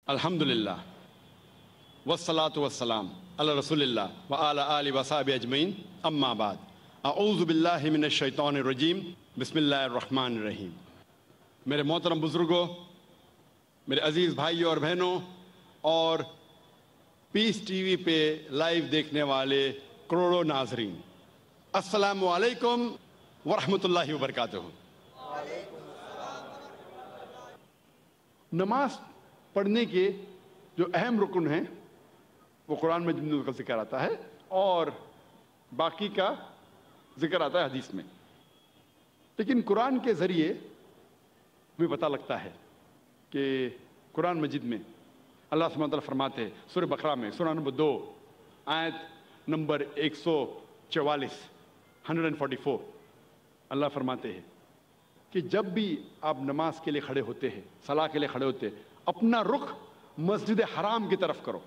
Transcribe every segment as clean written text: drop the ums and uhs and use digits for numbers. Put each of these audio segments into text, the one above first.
الحمدللہ والصلاة والسلام علی رسول اللہ وعلی آلہ وصحبہ اجمعین، اما بعد، اعوذ باللہ من الشیطان الرجیم، بسم اللہ الرحمن الرحیم۔ میرے محترم بزرگوں، میرے عزیز بھائیوں اور بہنوں، اور پیس ٹی وی پہ لائیو دیکھنے والے کروڑوں ناظرین، السلام علیکم ورحمۃ اللہ وبرکاتہ۔ نماز پڑھنے کے جو اہم رکن ہیں وہ قرآن مجید میں کا ذکر آتا ہے اور باقی کا ذکر آتا ہے حدیث میں، لیکن قرآن کے ذریعے ہمیں پتہ لگتا ہے کہ قرآن مجید میں اللہ سبحانہ وتعالیٰ فرماتے ہیں سورہ بقرہ میں، سورہ نمبر 2 آیت نمبر 144 144، اللہ فرماتے ہیں کہ جب بھی آپ نماز کے لیے کھڑے ہوتے ہیں، صلاح کے لیے کھڑے ہوتے ہیں، اپنا رخ مسجد حرام کی طرف کرو۔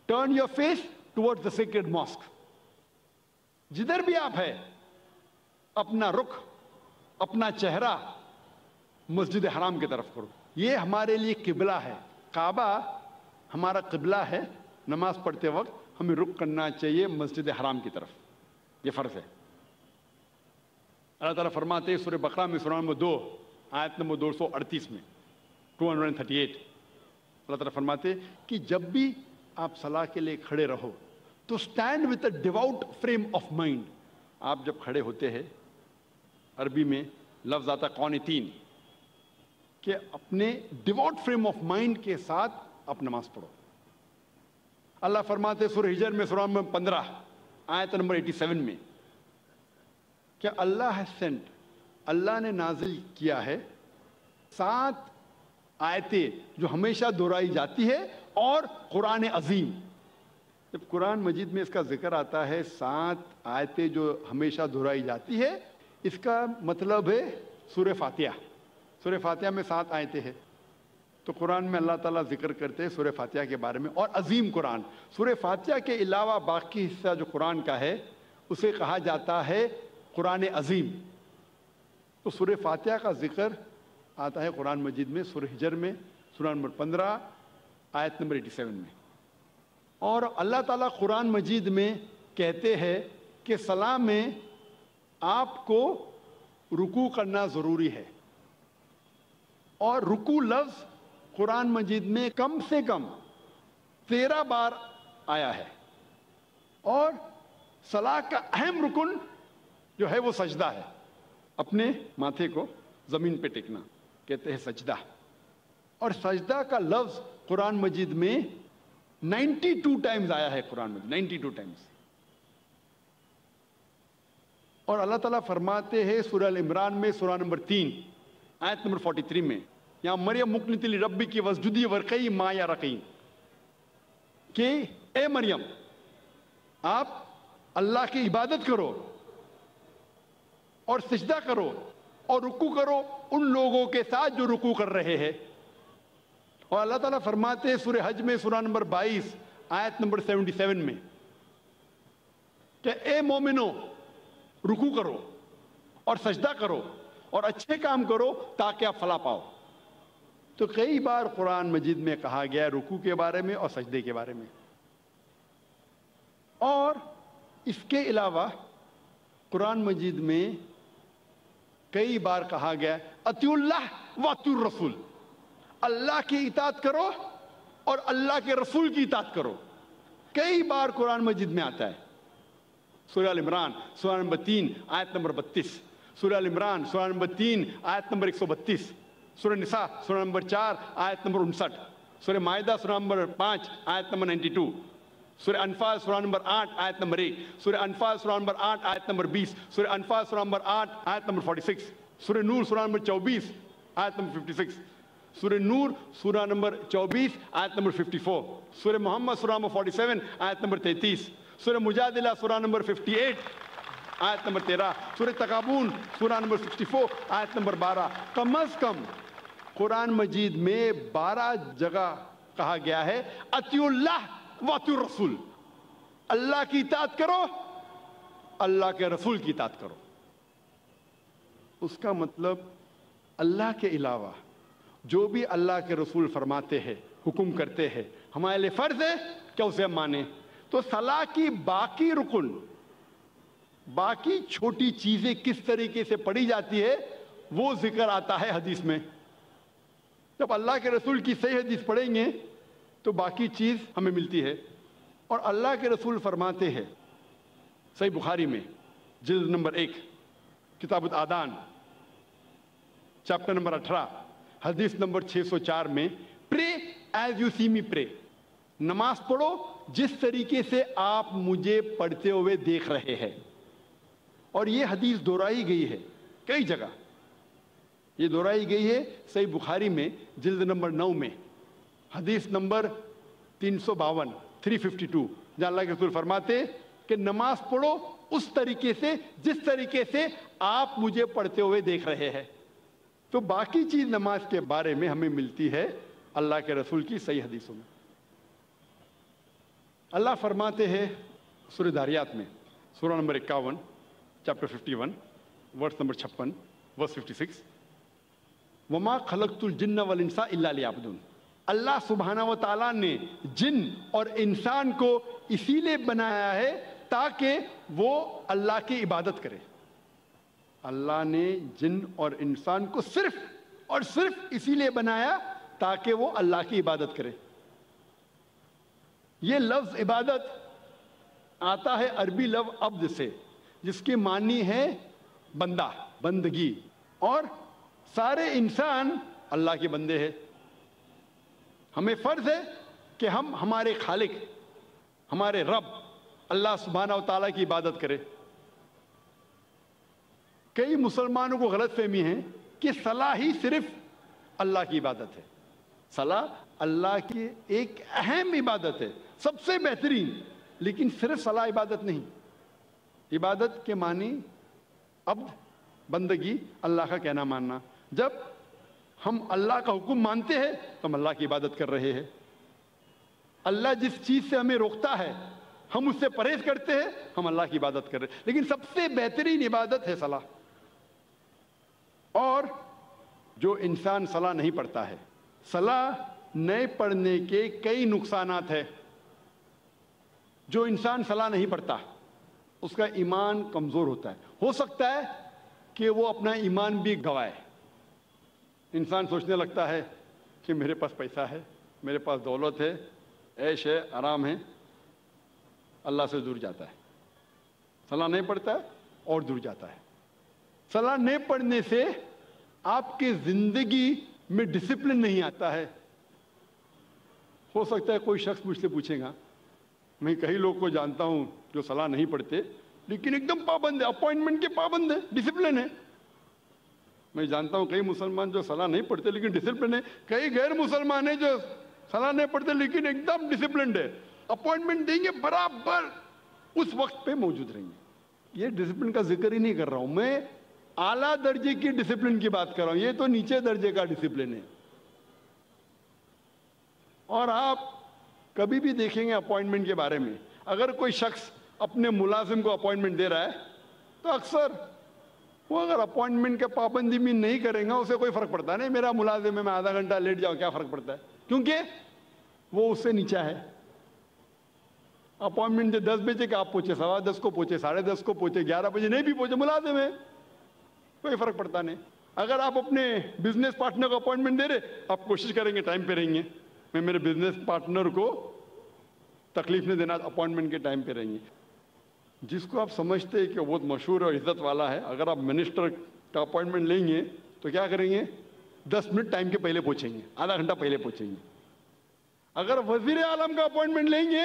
Turn your face toward the sacred mask. جدھر بھی آپ ہیں اپنا رخ، اپنا چہرہ مسجد حرام کی طرف کرو۔ یہ ہمارے لیے قبلہ ہے، کعبہ ہمارا قبلہ ہے۔ نماز پڑھتے وقت ہمیں رخ کرنا چاہیے مسجد حرام کی طرف، یہ فرض ہے۔ اللہ تعالیٰ فرماتے ہیں سورہ بقرہ میں، سورہ نمبر 2 آیت نمبر 238 میں، 238، اللہ تعالیٰ فرماتے ہیں کہ جب بھی آپ صلاح کے لیے کھڑے رہو تو stand with a ڈیوٹ frame of mind. آپ جب کھڑے ہوتے ہیں، عربی میں لفظ آتا قانتین، کہ اپنے ڈیوٹ فریم آف مائنڈ کے ساتھ آپ نماز پڑھو۔ اللہ فرماتے سورہ ہجر میں، سورہ نمبر 15 آیت نمبر 87 میں، کہ اللہ has sent، اللہ نے نازل کیا ہے 7 آیتیں جو ہمیشہ دہرائی جاتی ہے، اور قرآن عظیم۔ جب قرآن مجید میں اس کا ذکر آتا ہے 7 آیتیں جو ہمیشہ دہرائی جاتی ہے، اس کا مطلب ہے سورہ فاتحہ۔ سورہ فاتحہ میں 7 آیتیں ہیں، تو قرآن میں اللہ تعالیٰ ذکر کرتے ہیں سورہ فاتحہ کے بارے میں، اور عظیم قرآن۔ سورہ فاتحہ کے علاوہ باقی حصہ جو قرآن کا ہے اسے کہا جاتا ہے قرآن عظیم۔ تو سورہ فاتحہ کا ذکر آتا ہے قرآن مجید میں سورہ ہجر میں، سورہ نمبر 15 آیت نمبر 87 میں۔ اور اللہ تعالیٰ قرآن مجید میں کہتے ہیں کہ صلاح میں آپ کو رکوع کرنا ضروری ہے، اور رکوع لفظ قرآن مجید میں کم سے کم 13 بار آیا ہے، اور صلاح کا اہم رکن جو ہے وہ سجدہ ہے۔ اپنے ماتھے کو زمین پہ ٹیکنا کہتے ہیں سجدہ، اور سجدہ کا لفظ قرآن مجید میں 92 ٹائمز آیا ہے، قرآن مجید 92 ٹائمز۔ اور اللہ تعالیٰ فرماتے ہیں سورہ العمران میں، سورہ نمبر 3 آیت نمبر 43 میں، یہاں مریم مقنت لربی کی وسجدی ورقی ما یا رقی، کہ اے مریم آپ اللہ کی عبادت کرو اور سجدہ کرو اور رکوع کرو ان لوگوں کے ساتھ جو رکوع کر رہے ہیں۔ اور اللہ تعالیٰ فرماتے ہیں سورہ حج میں، سورہ نمبر 22 آیت نمبر 77 میں، کہ اے مومنو رکوع کرو اور سجدہ کرو اور اچھے کام کرو تاکہ آپ فلاح پاؤ۔ تو کئی بار قرآن مجید میں کہا گیا رکوع کے بارے میں اور سجدے کے بارے میں۔ اور اس کے علاوہ قرآن مجید میں کئی بار کہا گیا اطیعوا اللہ واطیعوا الرسول، اللہ کی اطاعت کرو اور اللہ کے رسول کی اطاعت کرو۔ کئی بار قرآن مجید میں آتا ہے۔ سورہ العمران سورہ نمبر 3 آیت نمبر 32، سورہ العمران سورہ نمبر 3 آیت نمبر 132، سورہ نساء سورہ نمبر 4 آیت نمبر 59، سورہ مائدہ سورہ نمبر 5 آیت نمبر 92، سورہ انفال سورہ نمبر 8 آیت نمبر 1، سورہ انفال سورہ نمبر 8 آیت نمبر 20، سورہ انفال سورہ نمبر 8 آیت نمبر 46، سورہ نور سورہ نمبر 24 آیت نمبر 56، سورہ نور سورہ نمبر 24 آیت نمبر 54، سورہ محمد سورہ نمبر 47 آیت نمبر 33، سورہ مجادلہ سورہ نمبر 58 آیت نمبر 13، سورہ تغابن سورہ نمبر 64 آیت نمبر 12۔ کم از کم قرآن مجید میں 12 جگہ کہا گیا ہے اطیعوا اللہ واطیعوا الرسول، اللہ کی اطاعت کرو، اللہ کے رسول کی اطاعت کرو۔ اس کا مطلب اللہ کے علاوہ جو بھی اللہ کے رسول فرماتے ہیں حکم کرتے ہیں، ہمارے لیے فرض ہے کہ اسے ہم مانیں۔ تو صلاح کی باقی رکن، باقی چھوٹی چیزیں کس طریقے سے پڑھی جاتی ہے وہ ذکر آتا ہے حدیث میں۔ جب اللہ کے رسول کی صحیح حدیث پڑھیں گے تو باقی چیز ہمیں ملتی ہے۔ اور اللہ کے رسول فرماتے ہیں صحیح بخاری میں جلد نمبر 1 کتاب الآذان چیپٹر نمبر 18 حدیث نمبر 604 میں، پرے ایز یو سی می پرے، نماز پڑھو جس طریقے سے آپ مجھے پڑھتے ہوئے دیکھ رہے ہیں۔ اور یہ حدیث دہرائی گئی ہے کئی جگہ، یہ دہرائی گئی ہے صحیح بخاری میں جلد نمبر 9 میں حدیث نمبر 352 جہاں اللہ کے رسول فرماتے کہ نماز پڑھو اس طریقے سے جس طریقے سے آپ مجھے پڑھتے ہوئے دیکھ رہے ہیں۔ تو باقی چیز نماز کے بارے میں ہمیں ملتی ہے اللہ کے رسول کی صحیح حدیثوں میں۔ اللہ فرماتے ہیں سورہ داریات میں سورہ نمبر 51 چیپٹر 51 ورس نمبر 56 ورس 56، وما خلقت الجن والانس الا لیعبدون، اللہ سبحانہ و تعالیٰ نے جن اور انسان کو اسی لیے بنایا ہے تاکہ وہ اللہ کی عبادت کرے۔ اللہ نے جن اور انسان کو صرف اور صرف اسی لیے بنایا تاکہ وہ اللہ کی عبادت کرے۔ یہ لفظ عبادت آتا ہے عربی لفظ عبد سے، جس کے معنی ہے بندہ، بندگی، اور سارے انسان اللہ کے بندے ہیں۔ ہمیں فرض ہے کہ ہم ہمارے خالق، ہمارے رب اللہ سبحانہ و تعالیٰ کی عبادت کریں۔ کئی مسلمانوں کو غلط فہمی ہے کہ صلاح ہی صرف اللہ کی عبادت ہے۔ صلاح اللہ کی ایک اہم عبادت ہے، سب سے بہترین، لیکن صرف صلاح عبادت نہیں۔ عبادت کے معنی عبد، بندگی، اللہ کا کہنا ماننا۔ جب ہم اللہ کا حکم مانتے ہیں تو ہم اللہ کی عبادت کر رہے ہیں۔ اللہ جس چیز سے ہمیں روکتا ہے ہم اس سے پرہیز کرتے ہیں، ہم اللہ کی عبادت کر رہے ہیں۔ لیکن سب سے بہترین عبادت ہے صلاح۔ اور جو انسان صلاح نہیں پڑھتا ہے، صلاح نہیں پڑھنے کے کئی نقصانات ہیں۔ جو انسان صلاح نہیں پڑھتا اس کا ایمان کمزور ہوتا ہے، ہو سکتا ہے کہ وہ اپنا ایمان بھی گوائے۔ انسان سوچنے لگتا ہے کہ میرے پاس پیسہ ہے، میرے پاس دولت ہے، عیش ہے، آرام ہے، اللہ سے دور جاتا ہے۔ صلاح نہیں پڑھتا ہے اور دور جاتا ہے۔ صلاح نہیں پڑھنے سے آپ کی زندگی میں ڈسپلن نہیں آتا ہے۔ ہو سکتا ہے کوئی شخص مجھ سے پوچھے گا، میں کئی لوگ کو جانتا ہوں جو صلاح نہیں پڑھتے لیکن ایک دم پابند ہے، اپوائنٹمنٹ کے پابند ہے، ڈسپلن ہے۔ میں جانتا ہوں کئی مسلمان جو صلاح نہیں پڑھتے لیکن ڈسپلن ہے، کئی غیر مسلمان ہیں جو صلاح نہیں پڑھتے لیکن ایک دم ڈسپلنڈ ہے، اپوائنٹمنٹ دیں گے برابر اس وقت پہ موجود رہیں گے۔ یہ ڈسپلن کا ذکر ہی نہیں کر رہا ہوں، میں اعلیٰ درجے کی ڈسپلن کی بات کر رہا ہوں، یہ تو نیچے درجے کا ڈسپلن ہے۔ اور آپ کبھی بھی دیکھیں گے اپوائنٹمنٹ کے بارے میں، اگر کوئی شخص اپنے ملازم کو اپوائنٹمنٹ دے رہا ہے تو اکثر وہ اگر اپوائنٹمنٹ کے پابندی میں نہیں کریں گا اسے کوئی فرق پڑتا نہیں، میرا ملازم ہے، میں آدھا گھنٹہ لیٹ جاؤں کیا فرق پڑتا ہے، کیونکہ وہ اس سے نیچا ہے۔ اپوائنٹمنٹ دے 10 بجے کا، آپ پہنچے 10:15 کو پہنچے، 10:30 کو پہنچے، 11 بجے نہیں بھی پہنچے، ملازم ہے، کوئی فرق پڑتا نہیں۔ اگر آپ اپنے بزنس پارٹنر کو اپوائنٹمنٹ دے رہے، آپ کوشش کریں گے ٹائم پہ رہیں گے، میں میرے بزنس پارٹنر کو تکلیف نہیں دینا، اپوائنٹمنٹ کے ٹائم پہ رہیں گے۔ جس کو آپ سمجھتے ہیں کہ وہ بہت مشہور اور عزت والا ہے، اگر آپ منسٹر کا اپوائنٹمنٹ لیں گے تو کیا کریں گے؟ 10 منٹ ٹائم کے پہلے پہنچیں گے، آدھا گھنٹہ پہلے پہنچیں گے۔ اگر وزیر اعظم کا اپوائنٹمنٹ لیں گے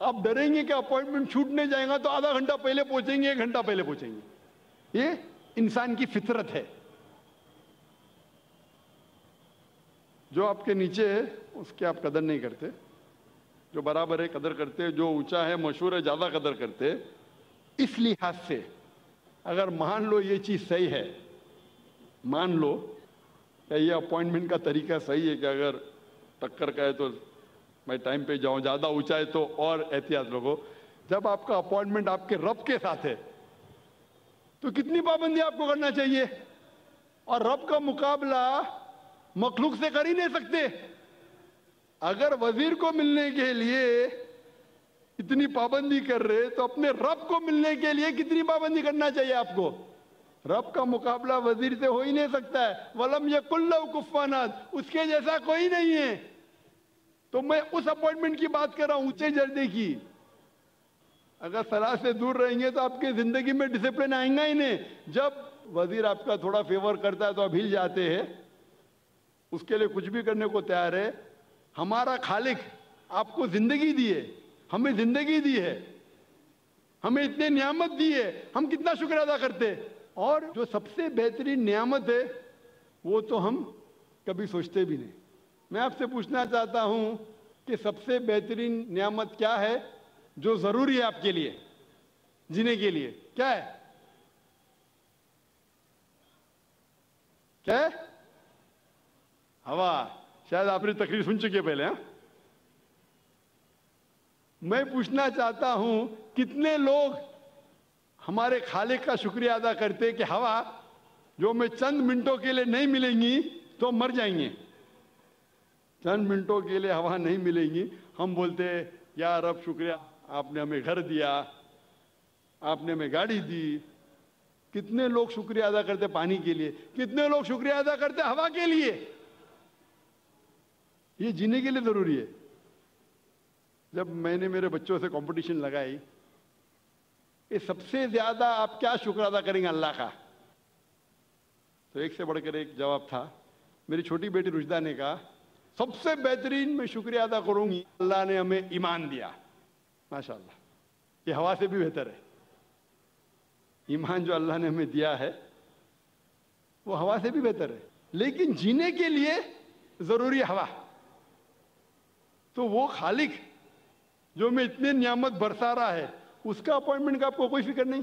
آپ ڈریں گے کہ اپوائنٹمنٹ چھوٹنے جائے گا تو آدھا گھنٹہ پہلے پہنچیں گے، 1 گھنٹہ پہلے پہنچیں گے۔ یہ انسان کی فطرت ہے۔ جو آپ کے نیچے ہے اس کی آپ قدر نہیں کرتے، جو برابر ہے قدر کرتے، جو اونچا ہے مشہور ہے زیادہ قدر کرتے۔ اس لحاظ سے اگر مان لو یہ چیز صحیح ہے، مان لو کہ یہ اپوائنٹمنٹ کا طریقہ صحیح ہے کہ اگر ٹکر کا ہے تو میں ٹائم پہ جاؤں، زیادہ اونچا ہے تو اور احتیاط رکھو۔ جب آپ کا اپوائنٹمنٹ آپ کے رب کے ساتھ ہے تو کتنی پابندی آپ کو کرنا چاہیے؟ اور رب کا مقابلہ مخلوق سے کر ہی نہیں سکتے. اگر وزیر کو ملنے کے لیے اتنی پابندی کر رہے تو اپنے رب کو ملنے کے لیے کتنی پابندی کرنا چاہیے آپ کو؟ رب کا مقابلہ وزیر سے ہو ہی نہیں سکتا ہے. وَلَمْ يَكُنْ لَهُ كُفُوًا أَحَدٌ, اس کے جیسا کوئی نہیں ہے. تو میں اس اپوائنٹمنٹ کی بات کر رہا ہوں, اونچے درجے کی. اگر صلاح سے دور رہیں گے تو آپ کی زندگی میں ڈسپلن آئیں گا ہی نہیں. جب وزیر آپ کا تھوڑا فیور کرتا ہے تو آپ ہل جاتے ہیں, اس کے لیے کچھ بھی کرنے کو تیار ہے. ہمارا خالق آپ کو زندگی دی ہے, ہمیں زندگی دی ہے, ہمیں اتنے نعمت دی ہے, ہم کتنا شکر ادا کرتے. اور جو سب سے بہترین نعمت ہے وہ تو ہم کبھی سوچتے بھی نہیں. میں آپ سے پوچھنا چاہتا ہوں کہ سب سے بہترین نعمت کیا ہے جو ضروری ہے آپ کے لیے جینے کے لیے؟ کیا ہے؟ کیا ہے؟ ہوا. شاید آپ نے تقریر سن چکے پہلے. ہاں, میں پوچھنا چاہتا ہوں کتنے لوگ ہمارے خالق کا شکریہ ادا کرتے کہ ہوا جو ہمیں چند منٹوں کے لیے نہیں ملیں گی تو ہم مر جائیں گے. چند منٹوں کے لیے ہوا نہیں ملیں گی, ہم بولتے یا رب شکریہ, آپ نے ہمیں گھر دیا, آپ نے ہمیں گاڑی دی. کتنے لوگ شکریہ ادا کرتے پانی کے لیے, کتنے لوگ شکریہ ادا کرتے ہوا کے لیے. یہ جینے کے لیے ضروری ہے. جب میں نے میرے بچوں سے کمپٹیشن لگائی کہ سب سے زیادہ آپ کیا شکر ادا کریں گے اللہ کا, تو ایک سے بڑھ کر ایک جواب تھا. میری چھوٹی بیٹی رشدہ نے کہا سب سے بہترین میں شکریہ ادا کروں گی اللہ نے ہمیں ایمان دیا. ماشاءاللہ, یہ ہوا سے بھی بہتر ہے. ایمان جو اللہ نے ہمیں دیا ہے وہ ہوا سے بھی بہتر ہے. لیکن جینے کے لیے ضروری ہے ہوا. تو وہ خالق جو میں اتنے نعمت برسا رہا ہے, اس کا اپوائنٹمنٹ کا آپ کو کوئی فکر نہیں.